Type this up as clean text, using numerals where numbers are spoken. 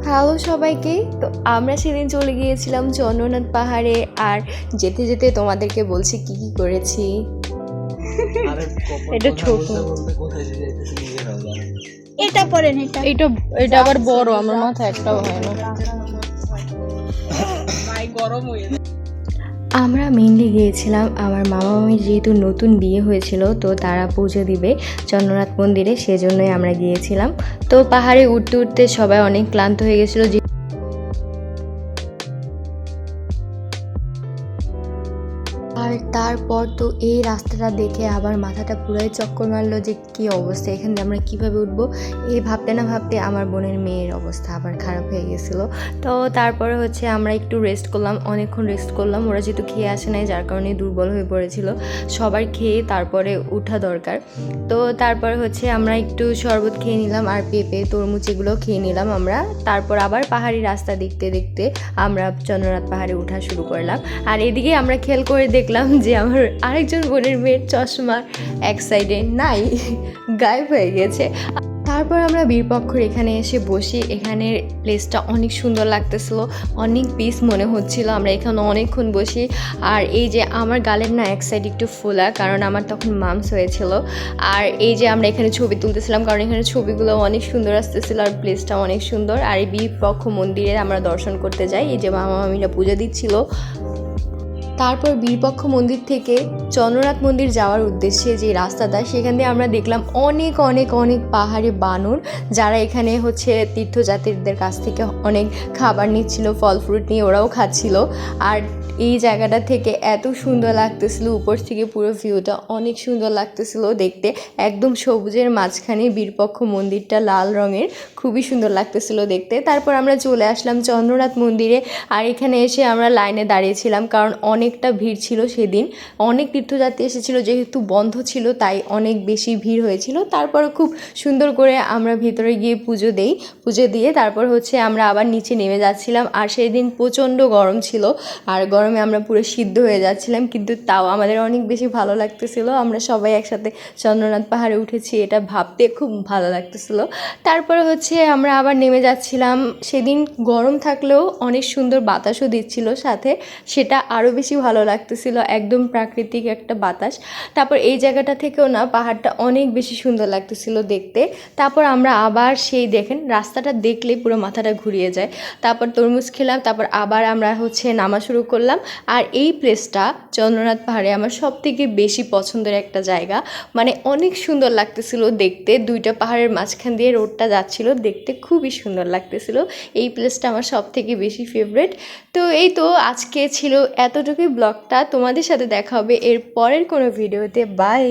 Hello সবাইকে। তো আমরা সেদিন চলে গিয়েছিলাম চন্দ্রনাথ পাহাড়ে, আর যেতে যেতে তোমাদেরকে বলছি কি কি করেছি। এটা ছোট, এটা পরেন, এটা এটা এটা আবার বড়, আমার মাথায় একটাও হয় না। আমরা মেইনলি গিয়েছিলাম আমার মামা মামির যেহেতু নতুন বিয়ে হয়েছিল, তো তারা পুজো দিবে চন্দ্রনাথ মন্দিরে, সেজন্যই আমরা গিয়েছিলাম। তো পাহাড়ে উঠতে উঠতে সবাই অনেক ক্লান্ত হয়ে গেছিলো। আর তারপর তো এই রাস্তাটা দেখে আবার মাথাটা পুরাই চক্কর মারলো যে কী অবস্থা, এখান দিয়ে আমরা কীভাবে উঠবো। এই ভাবতে না ভাবতে আমার বোনের মেয়ের অবস্থা আবার খারাপ হয়ে গেছিলো। তো তারপরে আমরা একটু রেস্ট করলাম, অনেকক্ষণ রেস্ট করলাম। ওরা যেহেতু খেয়ে আসে নাই, যার কারণে দুর্বল হয়ে পড়েছিল। সবার খেয়ে তারপরে উঠা দরকার। তো তারপরে আমরা একটু শরবত খেয়ে নিলাম, আর পেঁপে তরমুজ এগুলো খেয়ে নিলাম আমরা। তারপর আবার পাহাড়ি রাস্তা দেখতে দেখতে আমরা চন্দ্রনাথ পাহাড়ে ওঠা শুরু করলাম। আর এদিকে আমরা খেয়াল করে দেখলাম যে আমার আরেকজন বোনের মেয়ের চশমা এক সাইডে নাই, গায়েব হয়ে গেছে। তারপর আমরা বীরপক্ষর এখানে এসে বসি। এখানের প্লেসটা অনেক সুন্দর লাগতেছিল, অনেক পিস মনে হচ্ছিল। আমরা এখানে অনেকক্ষণ বসি। আর এই যে আমার গালের না এক সাইড একটু ফোলা, কারণ আমার তখন মামস হয়েছিল। আর এই যে আমরা এখানে ছবি তুলতেছিলাম, কারণ এখানে ছবিগুলো অনেক সুন্দর আসতেছিল, আর প্লেসটা অনেক সুন্দর। আর এই বীরপক্ষ মন্দিরে আমরা দর্শন করতে যাই। এই যে মামা মামিরা পুজো দিচ্ছিল। তারপর বীরপক্ষ মন্দির থেকে চন্দ্রনাথ মন্দির যাওয়ার উদ্দেশ্যে যে রাস্তাটা, সেখান দিয়ে আমরা দেখলাম অনেক অনেক অনেক পাহাড়ি বানর, যারা এখানে তীর্থযাত্রীদের কাছ থেকে অনেক খাবার নিচ্ছিল, ফল ফ্রুট নিয়ে ওরাও খাচ্ছিল। আর এই জায়গাটা থেকে এত সুন্দর লাগতেছিল, উপর থেকে পুরো ভিউটা অনেক সুন্দর লাগতেছিল দেখতে। একদম সবুজের মাঝখানে বীরপক্ষ মন্দিরটা লাল রঙের, খুবই সুন্দর লাগতেছিল দেখতে। তারপর আমরা চলে আসলাম চন্দ্রনাথ মন্দিরে। আর এখানে এসে আমরা লাইনে দাঁড়িয়েছিলাম, কারণ অনেকটা ভিড় ছিল সেদিন। অনেক তীর্থযাত্রী এসেছিলো, যেহেতু বন্ধ ছিল তাই অনেক বেশি ভিড় হয়েছিল। তারপর খুব সুন্দর করে আমরা ভিতরে গিয়ে পুজো দিয়ে তারপর আমরা আবার নিচে নেমে যাচ্ছিলাম। আর সেই দিন প্রচণ্ড গরম ছিল, আর গরমে আমরা পুরো সিদ্ধ হয়ে যাচ্ছিলাম, কিন্তু তাও আমাদের অনেক বেশি ভালো লাগতেছিল। আমরা সবাই একসাথে চন্দ্রনাথ পাহাড়ে উঠেছি, এটা ভাবতে খুব ভালো লাগতেছিল। তারপরে আমরা আবার নেমে যাচ্ছিলাম। সেদিন গরম থাকলেও অনেক সুন্দর বাতাসও দিচ্ছিল সাথে, সেটা আরও বেশি ভালো লাগতেছিল, একদম প্রাকৃতিক একটা বাতাস। তারপর এই জায়গাটা থেকেও না পাহাড়টা অনেক বেশি সুন্দর লাগতেছিল দেখতে। তারপর আমরা আবার দেখেন রাস্তাটা দেখলে পুরো মাথাটা ঘুরিয়ে যায়। তারপর তরমুজ খেলাম, তারপর আবার আমরা নামা শুরু করলাম। আর এই প্লেসটা চন্দ্রনাথ পাহাড়ে আমার সব থেকে বেশি পছন্দের একটা জায়গা, মানে অনেক সুন্দর লাগতেছিল দেখতে। দুইটা পাহাড়ের মাঝখান দিয়ে রোডটা যাচ্ছিল, দেখতে খুবই সুন্দর লাগতেছিল। এই প্লেসটা আমার সব থেকে বেশি ফেভারিট। তো এই তো আজকে ছিল এতটুকুই ব্লগটা। তোমাদের সাথে দেখা হবে এর পরের কোনো ভিডিওতে। বাই।